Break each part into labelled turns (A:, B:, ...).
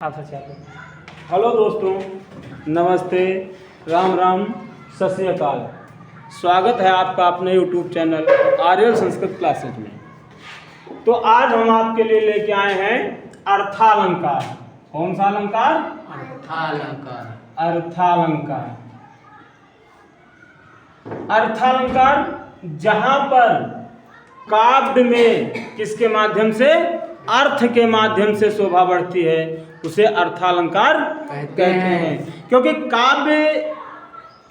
A: आपसे चाहते। हेलो दोस्तों, नमस्ते, राम राम, सत श्री अकाल। स्वागत है आपका अपने यूट्यूब चैनल आर्यल संस्कृत क्लासेज में। तो आज हम आपके लिए लेके आए हैं अर्थालंकार। कौन सा अलंकार?
B: अर्थालंकार।
A: अर्थालंकार। अर्थालंकार जहां पर काव्य में किसके माध्यम से, अर्थ के माध्यम से शोभा बढ़ती है, उसे अर्थालंकार कहते हैं। क्योंकि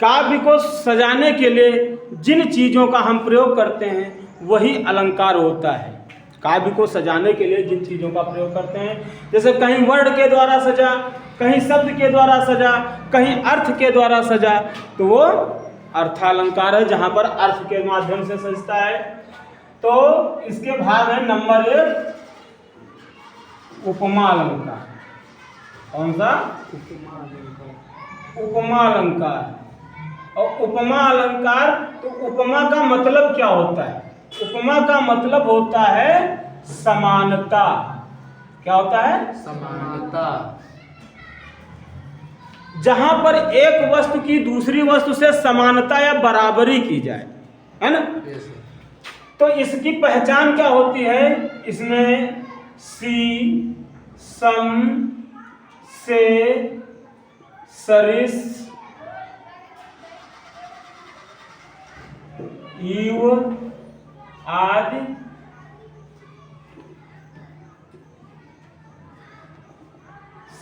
A: काव्य को सजाने के लिए जिन चीज़ों का हम प्रयोग करते हैं वही अलंकार होता है। काव्य को सजाने के लिए जिन चीज़ों का प्रयोग करते हैं, जैसे कहीं वर्ण के द्वारा सजा, कहीं शब्द के द्वारा सजा, कहीं अर्थ के द्वारा सजा, तो वो अर्थालंकार है जहाँ पर अर्थ के माध्यम से सजता है। तो इसके भाग है नंबर 1 उपमा अलंकार। कौन सा? उपमा अलंकार। और उपमा अलंकार, तो उपमा का मतलब क्या होता है? उपमा का मतलब होता है समानता। क्या होता है?
B: समानता।
A: जहां पर एक वस्तु की दूसरी वस्तु से समानता या बराबरी की जाए, है ना? तो इसकी पहचान क्या होती है? इसमें सी, सम, से, सरिस, इव आदि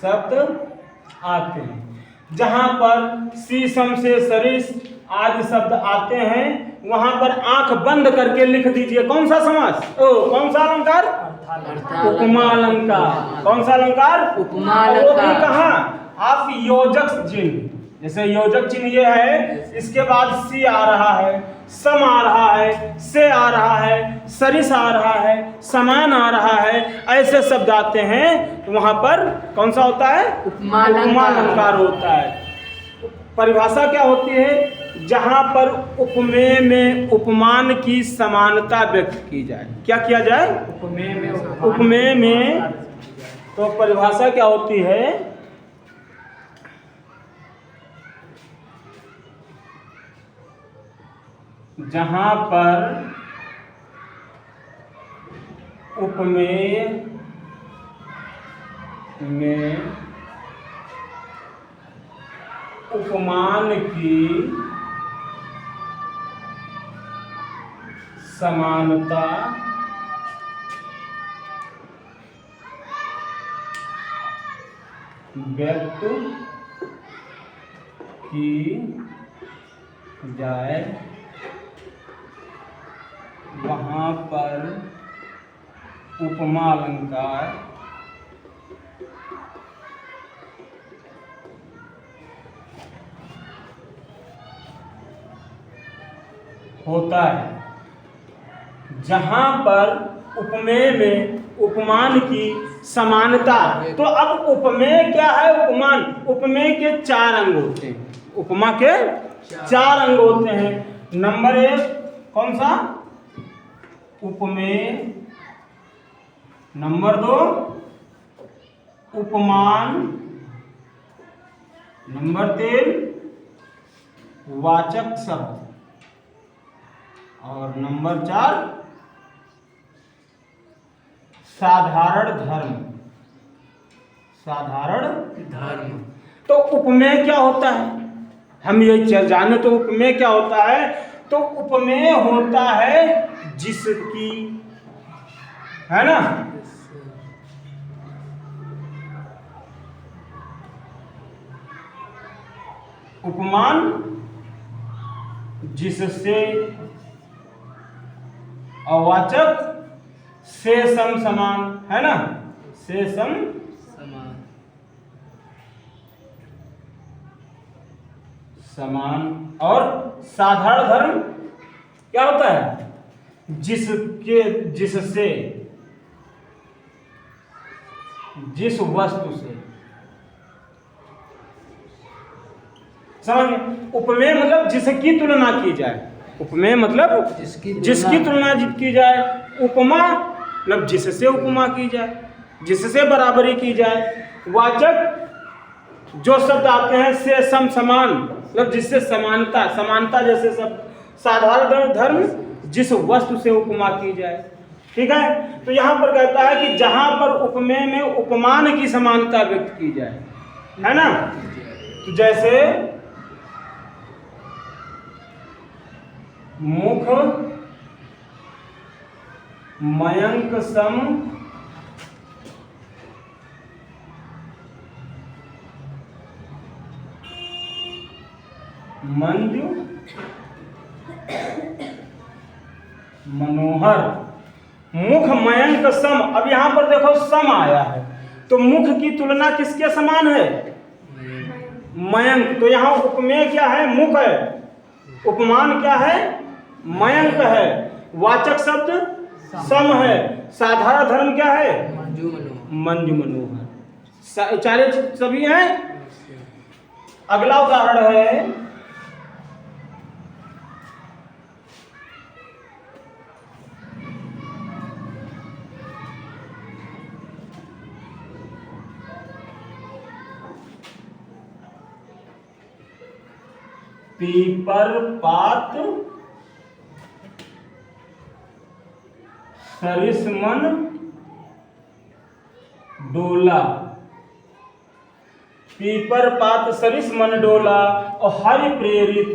A: शब्द आते हैं। जहां पर सी, सम, से, सरिस आदि शब्द आते हैं, वहां पर आंख बंद करके लिख दीजिए कौन सा समास, कौन सा अलंकार? उपमा अलंकार। कौन सा अलंकार?
B: उपमा अलंकार।
A: वो भी कहाँ? आप योजक चिन्ह, जैसे योजक चिन्ह ये है, इसके बाद सी आ रहा है, सम आ रहा है, से आ रहा है, सरिस आ रहा है, समान आ रहा है, ऐसे शब्द आते हैं, तो वहां पर कौन सा होता है?
B: उपमा
A: अलंकार होता है। परिभाषा क्या होती है? जहां पर उपमेय में उपमान की समानता व्यक्त की जाए। क्या किया जाए? उपमेय में। तो परिभाषा क्या होती है? जहां पर उपमेय में उपमान की समानता व्यक्त की जाए, वहां पर उपमा अलंकार होता है। जहां पर उपमेय में उपमान की समानता, तो अब उपमेय क्या है? उपमान, उपमेय के 4 अंग होते हैं। उपमा के 4 अंग होते हैं। नंबर 1 कौन सा? उपमेय। नंबर 2 उपमान। नंबर 3 वाचक शब्द। और नंबर 4 साधारण धर्म। साधारण
B: धर्म।
A: तो उपमेय क्या होता है? हम ये जाने तो उपमेय क्या होता है? तो उपमेय होता है जिसकी, है ना, उपमान जिससे अवाचक से सम समान, है ना, से सम समान। और साधारण धर्म क्या होता है? जिससे, जिस वस्तु से, समझ गए? उपमेय मतलब जिसकी तुलना की जाए। उपमेय मतलब जिसकी तुलना की जाए। उपमा मतलब जिससे उपमा की जाए। जिससे बराबरी की जाए। वाचक जो शब्द आते हैं से सम समान, मतलब जिससे समानता, समानता जैसे सब साधारण धर्म जिस वस्तु से उपमा की जाए। ठीक है, तो यहाँ पर कहता है कि जहाँ पर उपमेय में उपमान की समानता व्यक्त की जाए, है ना। तो जैसे मुख मयंक सम मंजू मनोहर। मुख मयंक सम, अब यहां पर देखो सम आया है, तो मुख की तुलना किसके समान है? मयंक। तो यहां उपमेय क्या है? मुख है। उपमान क्या है? मयंक है। वाचक शब्द सम है। साधारण धर्म क्या है? मंजू मनोहर। चारे सभी हैं। अगला उदाहरण है पीपर पात सरिसमन डोला। पीपर पात सरिसमन डोला और हरि प्रेरित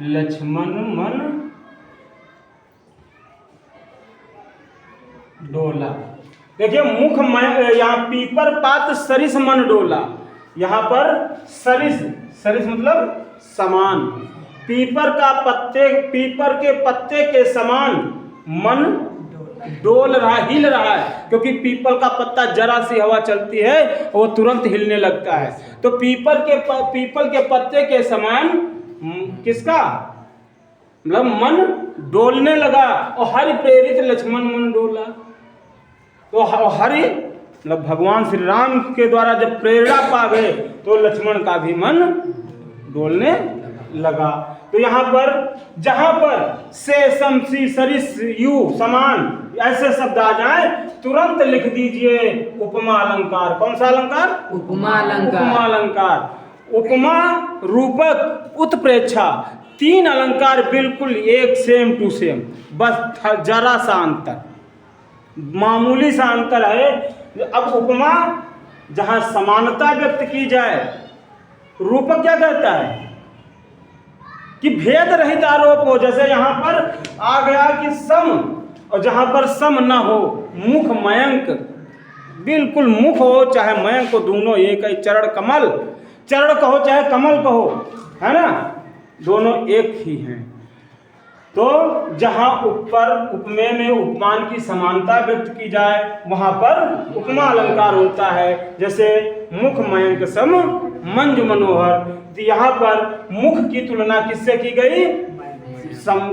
A: लक्ष्मण मन डोला। देखिए मुख यहाँ पीपर पात सरिस मन डोला, यहाँ पर सरिस, सरिस मतलब समान, पीपर के पत्ते के समान मन डोल रहा, हिल रहा है, क्योंकि पीपल का पत्ता जरा सी हवा चलती है वो तुरंत हिलने लगता है। तो पीपल के पत्ते के समान किसका मतलब मन डोलने लगा। और हरि प्रेरित लक्ष्मण मन डोला। तो हरि मतलब भगवान श्री राम के द्वारा जब प्रेरणा पा गए तो लक्ष्मण का भी मन डोलने लगा। तो यहाँ पर जहां पर से सम सी सरिस यू समान ऐसे शब्द आ जाए तुरंत लिख दीजिए उपमा अलंकार। कौन सा अलंकार?
B: उपमा अलंकार।
A: उपमा अलंकार। उपमा, रूपक, उत्प्रेक्षा, तीन अलंकार बिल्कुल एक सेम टू सेम, बस जरा सा अंतर, मामूली सा अंतर है। अब उपमा जहां समानता व्यक्त की जाए, रूपक क्या कहता है कि भेद रहित आरोप हो। जैसे यहां पर आ गया कि सम, और जहां पर सम ना हो, मुख मयंक, बिल्कुल मुख हो चाहे मयंक हो, दोनों एक है। चरण कमल, चरण कहो चाहे कमल कहो, है ना, दोनों एक ही हैं। तो जहां ऊपर उपमेय में उपमान की समानता व्यक्त की जाए वहां पर उपमा अलंकार होता है। जैसे मुख मयंक सम मंजू मनोहर, तो यहाँ पर मुख की तुलना किससे की गई?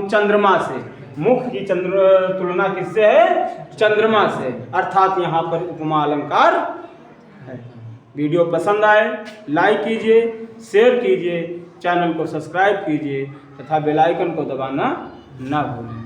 A: चंद्रमा से। मुख की तुलना किससे है? चंद्रमा से, अर्थात यहाँ पर उपमा अलंकार है। वीडियो पसंद आए लाइक कीजिए, शेयर कीजिए, चैनल को सब्सक्राइब कीजिए तथा बेल आइकन को दबाना ना भूलें।